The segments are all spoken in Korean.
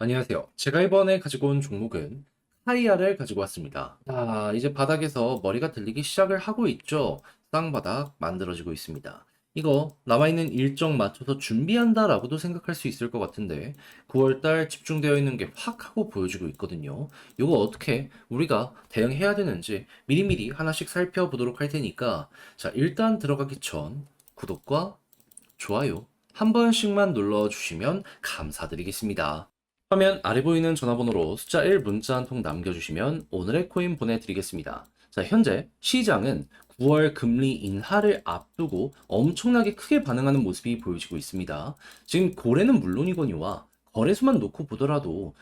안녕하세요. 제가 이번에 가지고 온 종목은 카이아를 가지고 왔습니다. 자, 이제 바닥에서 머리가 들리기 시작을 하고 있죠. 쌍바닥 만들어지고 있습니다. 이거 남아있는 일정 맞춰서 준비한다라고도 생각할 수 있을 것 같은데 9월달 집중되어 있는 게 확 하고 보여주고 있거든요. 이거 어떻게 우리가 대응해야 되는지 미리미리 하나씩 살펴보도록 할 테니까 자, 일단 들어가기 전 구독과 좋아요 한 번씩만 눌러주시면 감사드리겠습니다. 화면 아래 보이는 전화번호로 숫자 1 문자 한 통 남겨주시면 오늘의 코인 보내드리겠습니다. 자, 현재 시장은 9월 금리 인하를 앞두고 엄청나게 크게 반응하는 모습이 보여지고 있습니다. 지금 고래는 물론이거니와 거래소만 놓고 보더라도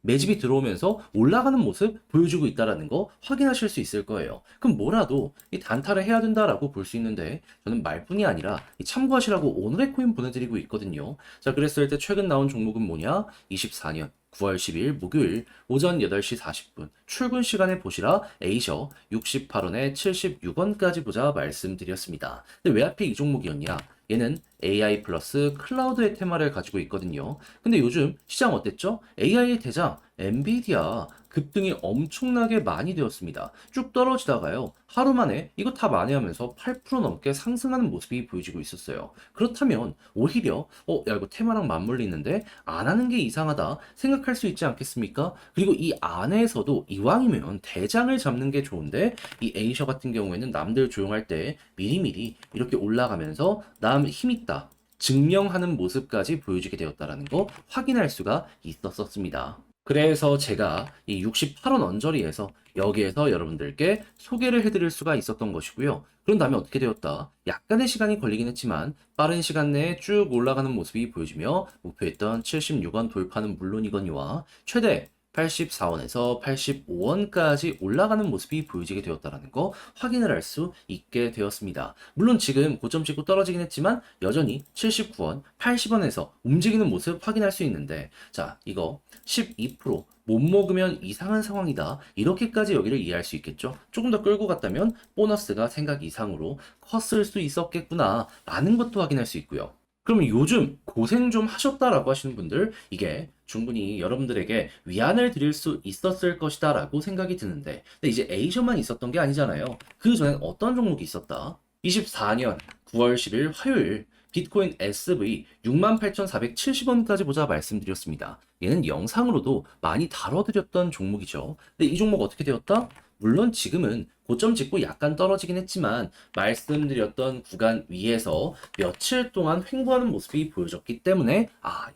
매집이 들어오면서 올라가는 모습 보여주고 있다는 거 확인하실 수 있을 거예요. 그럼 뭐라도 이 단타를 해야 된다라고 볼 수 있는데 저는 말뿐이 아니라 참고하시라고 오늘의 코인 보내드리고 있거든요. 자, 그랬을 때 최근 나온 종목은 뭐냐? 24년 9월 10일 목요일 오전 8시 40분 출근 시간에 보시라 에이셔 68원에 76원까지 보자 말씀드렸습니다. 근데 왜 하필 이 종목이었냐? 얘는 AI 플러스 클라우드의 테마를 가지고 있거든요. 근데 요즘 시장 어땠죠? AI의 대장 엔비디아 급등이 엄청나게 많이 되었습니다. 쭉 떨어지다가요. 하루 만에 이거 다 만회하면서 8% 넘게 상승하는 모습이 보여지고 있었어요. 그렇다면 오히려 야 이거 테마랑 맞물리는데 안 하는 게 이상하다 생각할 수 있지 않겠습니까? 그리고 이 안에서도 이왕이면 대장을 잡는 게 좋은데 이 에이셔 같은 경우에는 남들 조용할 때 미리미리 이렇게 올라가면서 남 힘있다 증명하는 모습까지 보여주게 되었다라는 거 확인할 수가 있었습니다. 그래서 제가 이 68원 언저리에서 여기에서 여러분들께 소개를 해드릴 수가 있었던 것이고요. 그런 다음에 어떻게 되었다? 약간의 시간이 걸리긴 했지만 빠른 시간 내에 쭉 올라가는 모습이 보여지며 목표했던 76원 돌파는 물론이거니와 최대 84원에서 85원까지 올라가는 모습이 보여지게 되었다는 거 확인을 할 수 있게 되었습니다. 물론 지금 고점 찍고 떨어지긴 했지만 여전히 79원, 80원에서 움직이는 모습 확인할 수 있는데 자, 이거 12%못 먹으면 이상한 상황이다. 이렇게까지 여기를 이해할 수 있겠죠? 조금 더 끌고 갔다면 보너스가 생각 이상으로 컸을 수 있었겠구나 라는 것도 확인할 수 있고요. 그러면 요즘 고생 좀 하셨다라고 하시는 분들, 이게 충분히 여러분들에게 위안을 드릴 수 있었을 것이다 라고 생각이 드는데, 근데 이제 에이셔만 있었던 게 아니잖아요. 그 전엔 어떤 종목이 있었다? 24년 9월 10일 화요일 비트코인 SV 68,470원까지 보자 말씀드렸습니다. 얘는 영상으로도 많이 다뤄드렸던 종목이죠. 근데 이 종목 어떻게 되었다? 물론 지금은 고점 찍고 약간 떨어지긴 했지만 말씀드렸던 구간 위에서 며칠 동안 횡보하는 모습이 보여졌기 때문에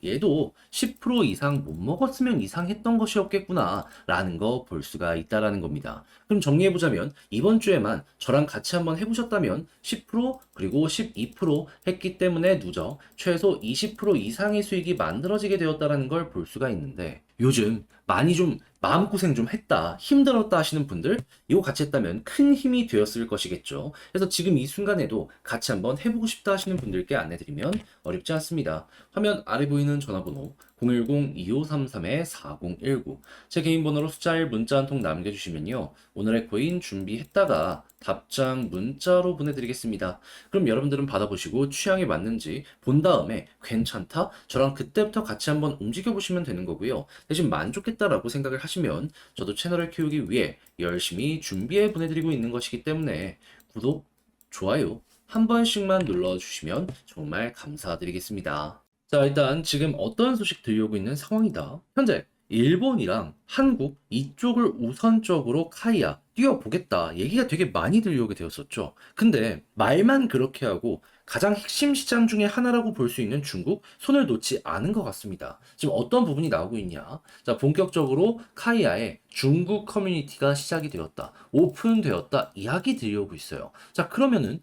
얘도 10% 이상 못 먹었으면 이상했던 것이었겠구나 라는 거 볼 수가 있다라는 겁니다. 그럼 정리해보자면 이번 주에만 저랑 같이 한번 해보셨다면 10% 그리고 12% 했기 때문에 누적 최소 20% 이상의 수익이 만들어지게 되었다라는 걸 볼 수가 있는데 요즘 많이 좀 마음고생 좀 했다, 힘들었다 하시는 분들 이거 같이 했다면 큰 힘이 되었을 것이겠죠. 그래서 지금 이 순간에도 같이 한번 해보고 싶다 하시는 분들께 안내드리면 어렵지 않습니다. 화면 아래 보이는 전화번호 010-2533-4019 제 개인 번호로 숫자 1 문자 한 통 남겨주시면요. 오늘의 코인 준비했다가 답장 문자로 보내드리겠습니다. 그럼 여러분들은 받아보시고 취향에 맞는지 본 다음에 괜찮다? 저랑 그때부터 같이 한번 움직여보시면 되는 거고요. 대신 만족했다라고 생각을 하시면 저도 채널을 키우기 위해 열심히 준비해 보내드리고 있는 것이기 때문에 구독, 좋아요 한 번씩만 눌러주시면 정말 감사드리겠습니다. 자, 일단 지금 어떤 소식 들려오고 있는 상황이다. 현재 일본이랑 한국 이쪽을 우선적으로 카이아 뛰어보겠다 얘기가 되게 많이 들려오게 되었었죠. 근데 말만 그렇게 하고 가장 핵심 시장 중에 하나라고 볼 수 있는 중국 손을 놓지 않은 것 같습니다. 지금 어떤 부분이 나오고 있냐? 자, 본격적으로 카이아의 중국 커뮤니티가 시작이 되었다. 오픈되었다. 이야기 들려오고 있어요. 자, 그러면은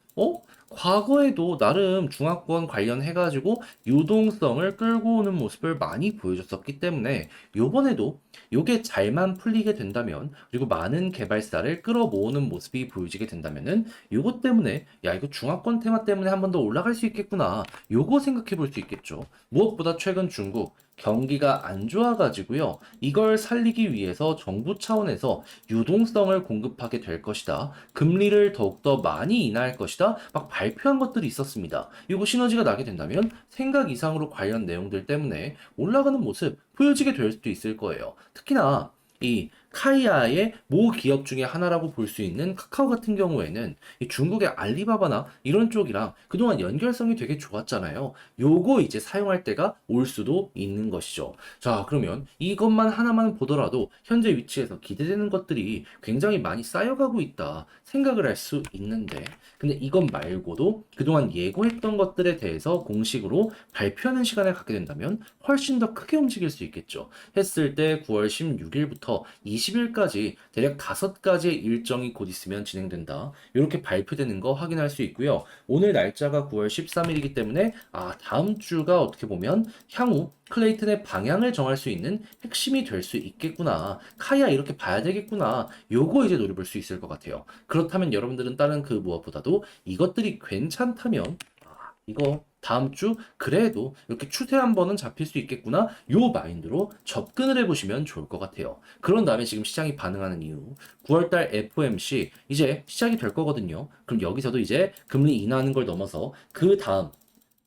과거에도 나름 중화권 관련해가지고 유동성을 끌고 오는 모습을 많이 보여줬었기 때문에 요번에도 요게 잘만 풀리게 된다면 그리고 많은 개발사를 끌어모으는 모습이 보여지게 된다면은 요것 때문에 야 이거 중화권 테마 때문에 한 번 더 올라갈 수 있겠구나 요거 생각해 볼 수 있겠죠. 무엇보다 최근 중국 경기가 안 좋아가지고요. 이걸 살리기 위해서 정부 차원에서 유동성을 공급하게 될 것이다. 금리를 더욱더 많이 인하할 것이다. 막 발표한 것들이 있었습니다. 이거 시너지가 나게 된다면 생각 이상으로 관련 내용들 때문에 올라가는 모습 보여지게 될 수도 있을 거예요. 특히나 이 카이아의 모 기업 중에 하나라고 볼 수 있는 카카오 같은 경우에는 이 중국의 알리바바나 이런 쪽이랑 그동안 연결성이 되게 좋았잖아요. 요거 이제 사용할 때가 올 수도 있는 것이죠. 자, 그러면 이것만 하나만 보더라도 현재 위치에서 기대되는 것들이 굉장히 많이 쌓여가고 있다 생각을 할 수 있는데, 근데 이것 말고도 그동안 예고했던 것들에 대해서 공식으로 발표하는 시간을 갖게 된다면 훨씬 더 크게 움직일 수 있겠죠. 했을 때 9월 16일부터 20일까지 대략 5가지의 일정이 곧 있으면 진행된다. 이렇게 발표되는 거 확인할 수 있고요. 오늘 날짜가 9월 13일이기 때문에 다음 주가 어떻게 보면 향후 클레이튼의 방향을 정할 수 있는 핵심이 될 수 있겠구나. 카이아 이렇게 봐야 되겠구나. 요거 이제 노려볼 수 있을 것 같아요. 그렇다면 여러분들은 다른 그 무엇보다도 이것들이 괜찮다면 이거 다음 주 그래도 이렇게 추세 한 번은 잡힐 수 있겠구나 요 마인드로 접근을 해보시면 좋을 것 같아요. 그런 다음에 지금 시장이 반응하는 이유 9월달 FOMC 이제 시작이 될 거거든요. 그럼 여기서도 이제 금리 인하하는 걸 넘어서 그 다음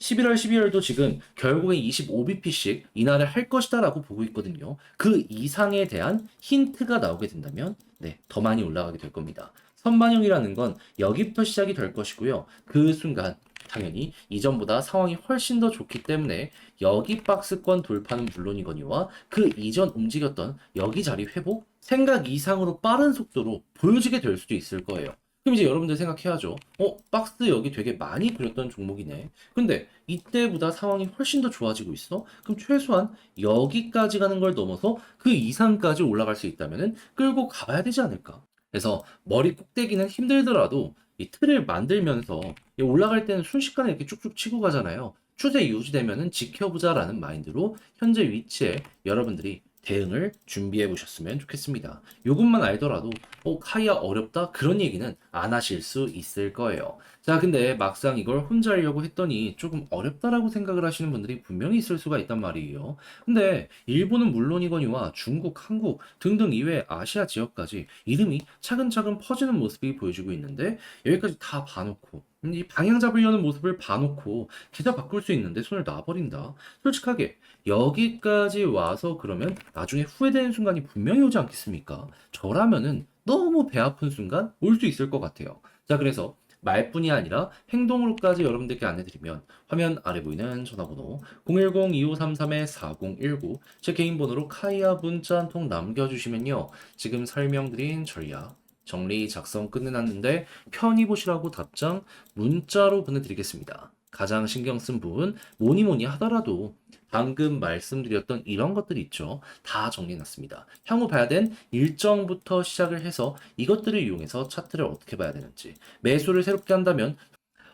11월, 12월도 지금 결국에 25bp씩 인하를 할 것이다 라고 보고 있거든요. 그 이상에 대한 힌트가 나오게 된다면 네, 더 많이 올라가게 될 겁니다. 선반영이라는 건 여기부터 시작이 될 것이고요. 그 순간 당연히 이전보다 상황이 훨씬 더 좋기 때문에 여기 박스권 돌파는 물론이거니와 그 이전 움직였던 여기 자리 회복 생각 이상으로 빠른 속도로 보여지게 될 수도 있을 거예요. 그럼 이제 여러분들 생각해야죠. 박스 여기 되게 많이 그렸던 종목이네. 근데 이때보다 상황이 훨씬 더 좋아지고 있어? 그럼 최소한 여기까지 가는 걸 넘어서 그 이상까지 올라갈 수 있다면은 끌고 가봐야 되지 않을까? 그래서 머리 꼭대기는 힘들더라도 이 틀을 만들면서 이 올라갈 때는 순식간에 이렇게 쭉쭉 치고 가잖아요. 추세 유지되면은 지켜보자라는 마인드로 현재 위치에 여러분들이 대응을 준비해 보셨으면 좋겠습니다. 요것만 알더라도 카이아 어렵다 그런 얘기는 안 하실 수 있을 거예요. 자, 근데 막상 이걸 혼자 하려고 했더니 조금 어렵다라고 생각을 하시는 분들이 분명히 있을 수가 있단 말이에요. 근데 일본은 물론이거니와 중국, 한국 등등 이외 아시아 지역까지 이름이 차근차근 퍼지는 모습이 보여지고 있는데 여기까지 다 봐놓고 이 방향 잡으려는 모습을 봐놓고 계좌 바꿀 수 있는데 손을 놔버린다. 솔직하게 여기까지 와서 그러면 나중에 후회되는 순간이 분명히 오지 않겠습니까? 저라면은 너무 배 아픈 순간 올 수 있을 것 같아요. 자, 그래서 말뿐이 아니라 행동으로까지 여러분들께 안내드리면 화면 아래 보이는 전화번호 010-2533-4019 제 개인 번호로 카이아 문자 한 통 남겨주시면요. 지금 설명드린 전략 정리 작성 끝내놨는데 편히 보시라고 답장 문자로 보내드리겠습니다. 가장 신경 쓴 부분 뭐니 뭐니 하더라도 방금 말씀드렸던 이런 것들이 있죠. 다 정리해놨습니다. 향후 봐야 된 일정부터 시작을 해서 이것들을 이용해서 차트를 어떻게 봐야 되는지 매수를 새롭게 한다면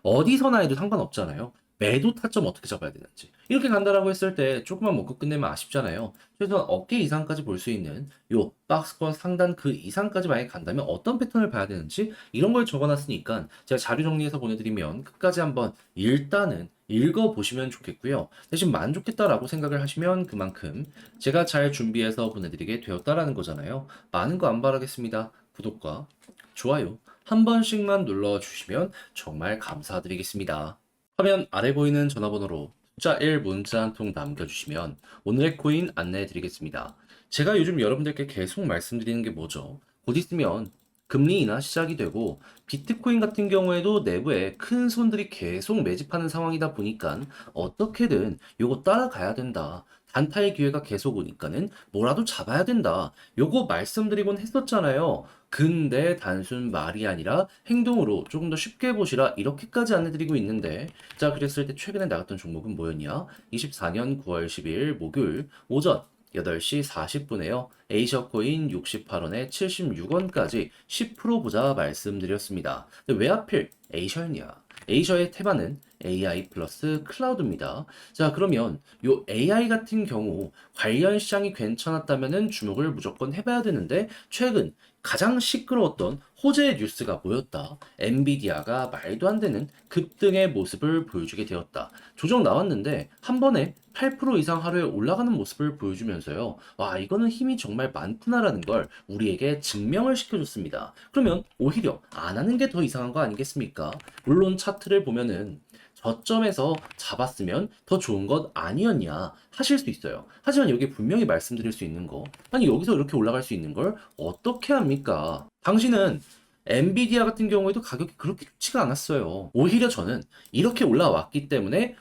어디서나 해도 상관없잖아요. 매도 타점 어떻게 잡아야 되는지. 이렇게 간다라고 했을 때 조금만 먹고 끝내면 아쉽잖아요. 최소한 어깨 이상까지 볼 수 있는 요 박스권 상단 그 이상까지 만약에 간다면 어떤 패턴을 봐야 되는지 이런 걸 적어놨으니까 제가 자료 정리해서 보내드리면 끝까지 한번 일단은 읽어보시면 좋겠고요. 대신 만족했다라고 생각을 하시면 그만큼 제가 잘 준비해서 보내드리게 되었다라는 거잖아요. 많은 거 안 바라겠습니다. 구독과 좋아요 한 번씩만 눌러주시면 정말 감사드리겠습니다. 화면 아래 보이는 전화번호로 숫자 1 문자 한 통 남겨주시면 오늘의 코인 안내해 드리겠습니다. 제가 요즘 여러분들께 계속 말씀드리는 게 뭐죠? 곧 있으면 금리 인하 시작이 되고 비트코인 같은 경우에도 내부에 큰 손들이 계속 매집하는 상황이다 보니까 어떻게든 요거 따라가야 된다. 단타의 기회가 계속 오니까는 뭐라도 잡아야 된다. 요거 말씀드리곤 했었잖아요. 근데 단순 말이 아니라 행동으로 조금 더 쉽게 보시라 이렇게까지 안내드리고 있는데 자, 그랬을 때 최근에 나갔던 종목은 뭐였냐? 24년 9월 10일 목요일 오전 8시 40분에요. 에이셔코인 68원에 76원까지 10% 보자 말씀드렸습니다. 근데 왜 하필 에이셔였냐? 에이셔의 테마는 AI 플러스 클라우드입니다. 자, 그러면 요 AI 같은 경우 관련 시장이 괜찮았다면은 주목을 무조건 해봐야 되는데 최근 가장 시끄러웠던 호재의 뉴스가 뭐였다? 엔비디아가 말도 안 되는 급등의 모습을 보여주게 되었다. 조정 나왔는데 한 번에 8% 이상 하루에 올라가는 모습을 보여주면서요. 와, 이거는 힘이 정말 많구나라는 걸 우리에게 증명을 시켜줬습니다. 그러면 오히려 안 하는 게 더 이상한 거 아니겠습니까? 물론 차트를 보면은 저점에서 잡았으면 더 좋은 것 아니었냐 하실 수 있어요. 하지만 여기 분명히 말씀드릴 수 있는 거, 아니 여기서 이렇게 올라갈 수 있는 걸 어떻게 합니까? 당신은 엔비디아 같은 경우에도 가격이 그렇게 좋지가 않았어요. 오히려 저는 이렇게 올라왔기 때문에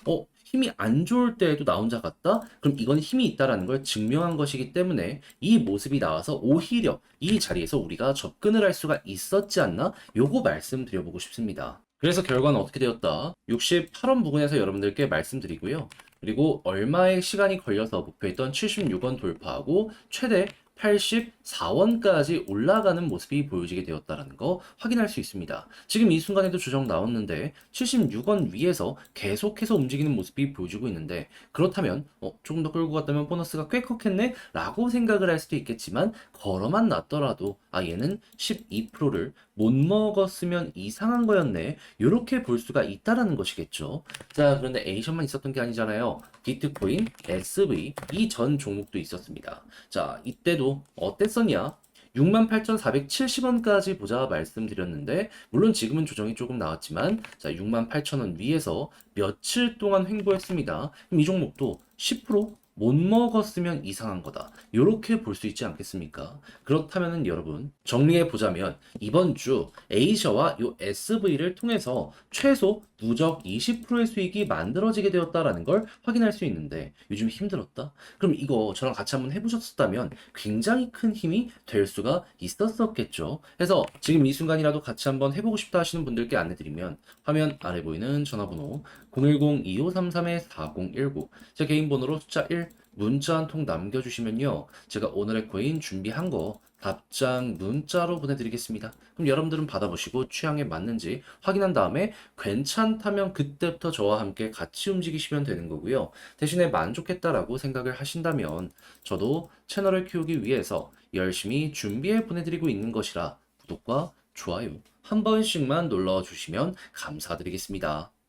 힘이 안 좋을 때에도 나 혼자 같다? 그럼 이건 힘이 있다라는 걸 증명한 것이기 때문에 이 모습이 나와서 오히려 이 자리에서 우리가 접근을 할 수가 있었지 않나? 요거 말씀드려보고 싶습니다. 그래서 결과는 어떻게 되었다? 68원 부근에서 여러분들께 말씀드리고요. 그리고 얼마의 시간이 걸려서 목표했던 76원 돌파하고 최대 84원까지 올라가는 모습이 보여지게 되었다는 거 확인할 수 있습니다. 지금 이 순간에도 조정 나왔는데 76원 위에서 계속해서 움직이는 모습이 보여지고 있는데 그렇다면 조금 더 끌고 갔다면 보너스가 꽤 컸겠네? 라고 생각을 할 수도 있겠지만 걸어만 놨더라도 얘는 12%를 못 먹었으면 이상한 거였네. 이렇게 볼 수가 있다라는 것이겠죠. 자, 그런데 A션만 있었던 게 아니잖아요. 비트코인, SV 이 전 종목도 있었습니다. 자, 이때도 어땠었냐? 68,470원까지 보자 말씀드렸는데 물론 지금은 조정이 조금 나왔지만 자, 68,000원 위에서 며칠 동안 횡보했습니다. 그럼 이 종목도 10%못 먹었으면 이상한 거다. 이렇게 볼 수 있지 않겠습니까? 그렇다면은 여러분 정리해 보자면 이번 주 에이셔와 요 SV를 통해서 최소 누적 20%의 수익이 만들어지게 되었다라는 걸 확인할 수 있는데 요즘 힘들었다? 그럼 이거 저랑 같이 한번 해보셨다면 굉장히 큰 힘이 될 수가 있었겠죠. 그래서 지금 이 순간이라도 같이 한번 해보고 싶다 하시는 분들께 안내드리면 화면 아래 보이는 전화번호 010-2533-4019 제 개인 번호로 숫자 1 문자 한 통 남겨주시면요. 제가 오늘의 코인 준비한 거 답장 문자로 보내드리겠습니다. 그럼 여러분들은 받아보시고 취향에 맞는지 확인한 다음에 괜찮다면 그때부터 저와 함께 같이 움직이시면 되는 거고요. 대신에 만족했다라고 생각을 하신다면 저도 채널을 키우기 위해서 열심히 준비해 보내드리고 있는 것이라 구독과 좋아요 한 번씩만 눌러주시면 감사드리겠습니다.